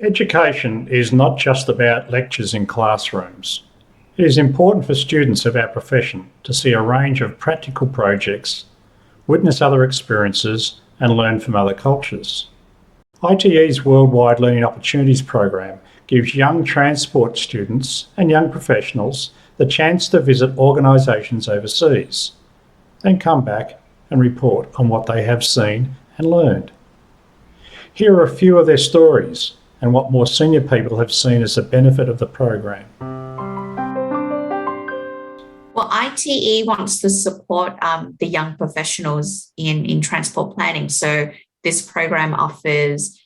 Education is not just about lectures in classrooms. It is important for students of our profession to see a range of practical projects, witness other experiences, and learn from other cultures. ITE's Worldwide Learning Opportunities program gives young transport students and young professionals the chance to visit organisations overseas, then come back and report on what they have seen and learned. Here are a few of their stories and what more senior people have seen as a benefit of the program. Well, ITE wants to support the young professionals in transport planning. So this program offers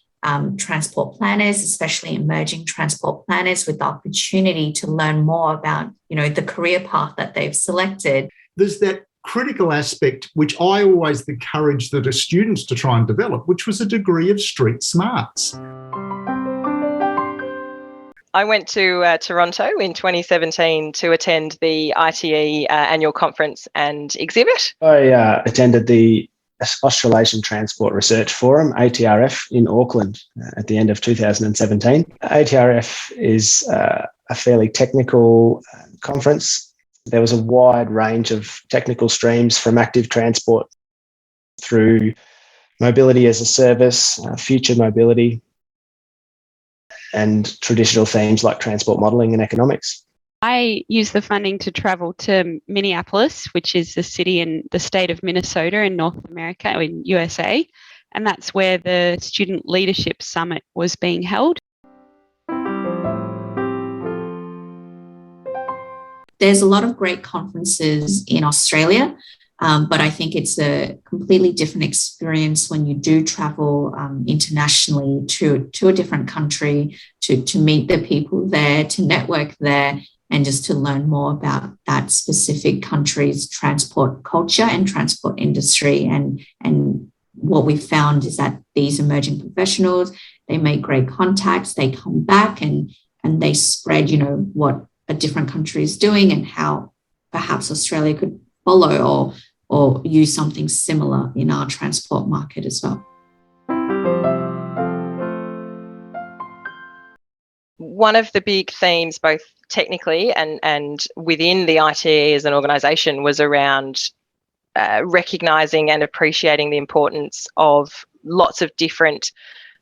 transport planners, especially emerging transport planners, with the opportunity to learn more about, the career path that they've selected. There's that critical aspect which I always encourage the students to try and develop, which was a degree of street smarts. I went to Toronto in 2017 to attend the ITE annual conference and exhibit. I attended the Australasian Transport Research Forum, ATRF, in Auckland at the end of 2017. ATRF is a fairly technical conference. There was a wide range of technical streams from active transport through mobility as a service, future mobility, and traditional themes like transport modelling and economics. I used the funding to travel to Minneapolis, which is the city in the state of Minnesota in North America, in USA, and that's where the Student Leadership Summit was being held. There's a lot of great conferences in Australia, but I think it's a completely different experience when you do travel internationally to a different country, to meet the people there, to network there, and just to learn more about that specific country's transport culture and transport industry. And what we found is that these emerging professionals, they make great contacts, they come back and they spread, what a different country is doing and how perhaps Australia could follow or use something similar in our transport market as well. One of the big themes, both technically and within the ITE as an organisation, was around recognising and appreciating the importance of lots of different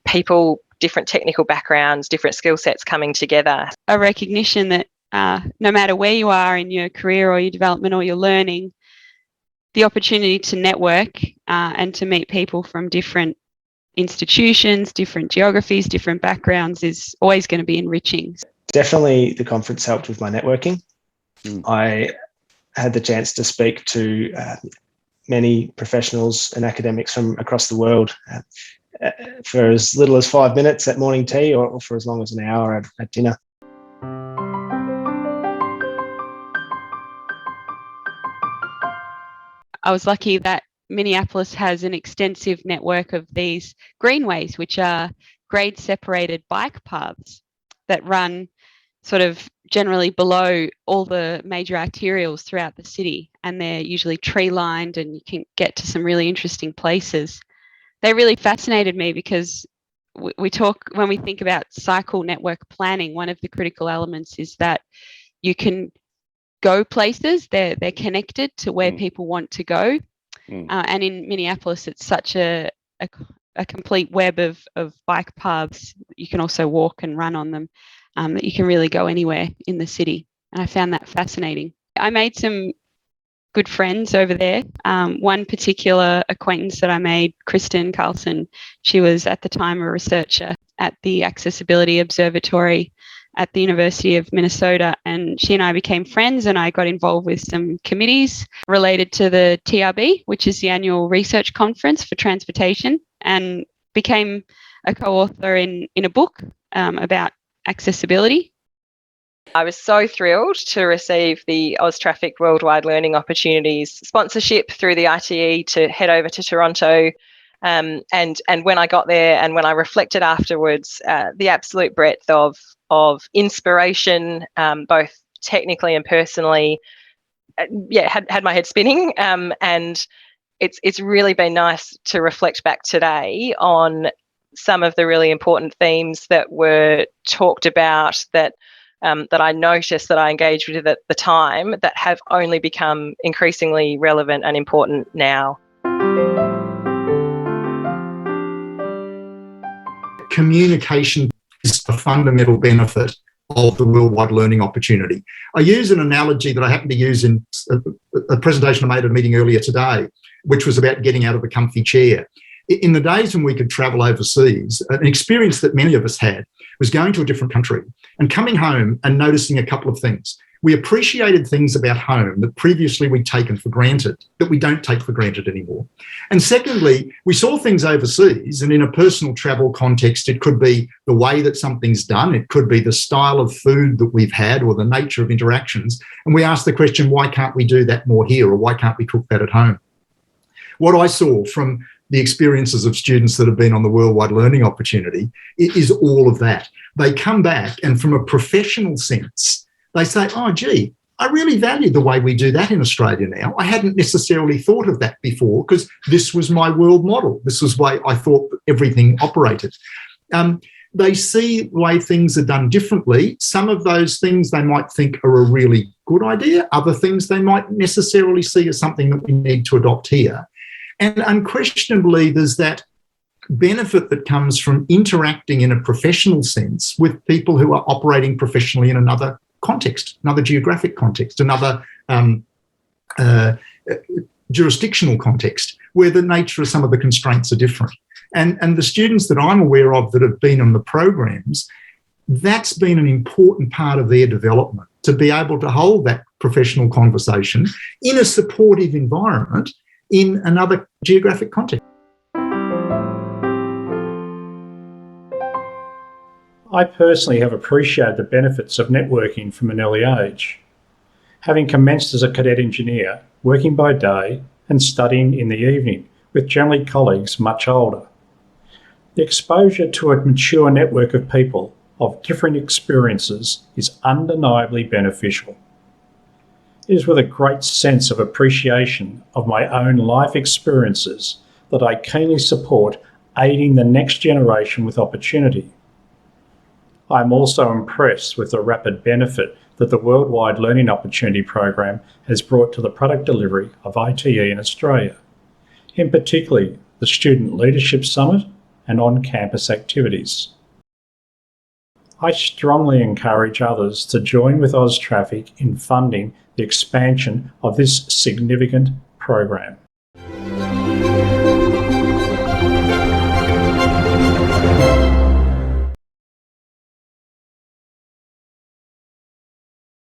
people, different technical backgrounds, different skill sets coming together. A recognition that no matter where you are in your career or your development or your learning, the opportunity to network and to meet people from different institutions, different geographies, different backgrounds is always going to be enriching. Definitely the conference helped with my networking. I had the chance to speak to many professionals and academics from across the world for as little as 5 minutes at morning tea or for as long as an hour at dinner. I was lucky that Minneapolis has an extensive network of these greenways, which are grade separated bike paths that run sort of generally below all the major arterials throughout the city, and they're usually tree lined and you can get to some really interesting places. They really fascinated me because when we think about cycle network planning, one of the critical elements is that you can go places, they're connected to where people want to go. And in Minneapolis, it's such a complete web of bike paths. You can also walk and run on them, that you can really go anywhere in the city. And I found that fascinating. I made some good friends over there. One particular acquaintance that I made, Kristen Carlson, she was at the time a researcher at the Accessibility Observatory at the University of Minnesota, and she and I became friends, and I got involved with some committees related to the TRB, which is the annual research conference for transportation, and became a co-author in a book about accessibility. I was so thrilled to receive the Austraffic Worldwide Learning Opportunities sponsorship through the ITE to head over to Toronto. And when I got there and when I reflected afterwards, the absolute breadth of inspiration, both technically and personally, had my head spinning. And it's really been nice to reflect back today on some of the really important themes that were talked about that I noticed, that I engaged with at the time, that have only become increasingly relevant and important now. Communication is a fundamental benefit of the worldwide learning opportunity. I use an analogy that I happened to use in a presentation I made at a meeting earlier today, which was about getting out of the comfy chair. In the days when we could travel overseas, an experience that many of us had was going to a different country and coming home and noticing a couple of things. We appreciated things about home that previously we'd taken for granted, that we don't take for granted anymore. And secondly, we saw things overseas, and in a personal travel context, it could be the way that something's done, it could be the style of food that we've had or the nature of interactions. And we asked the question, why can't we do that more here, or why can't we cook that at home? What I saw from the experiences of students that have been on the worldwide learning opportunity is all of that. They come back, and from a professional sense, they say, oh, gee, I really value the way we do that in Australia now. I hadn't necessarily thought of that before because this was my world model. This was the way I thought everything operated. They see the way things are done differently. Some of those things they might think are a really good idea. Other things they might necessarily see as something that we need to adopt here. And unquestionably, there's that benefit that comes from interacting in a professional sense with people who are operating professionally in another context, another geographic context, another jurisdictional context, where the nature of some of the constraints are different. And the students that I'm aware of that have been on the programs, that's been an important part of their development, to be able to hold that professional conversation in a supportive environment in another geographic context. I personally have appreciated the benefits of networking from an early age. Having commenced as a cadet engineer, working by day and studying in the evening with generally colleagues much older. The exposure to a mature network of people of different experiences is undeniably beneficial. It is with a great sense of appreciation of my own life experiences that I keenly support aiding the next generation with opportunity. I am also impressed with the rapid benefit that the Worldwide Learning Opportunity Program has brought to the product delivery of ITE in Australia, in particular the Student Leadership Summit and on-campus activities. I strongly encourage others to join with Austraffic in funding the expansion of this significant program.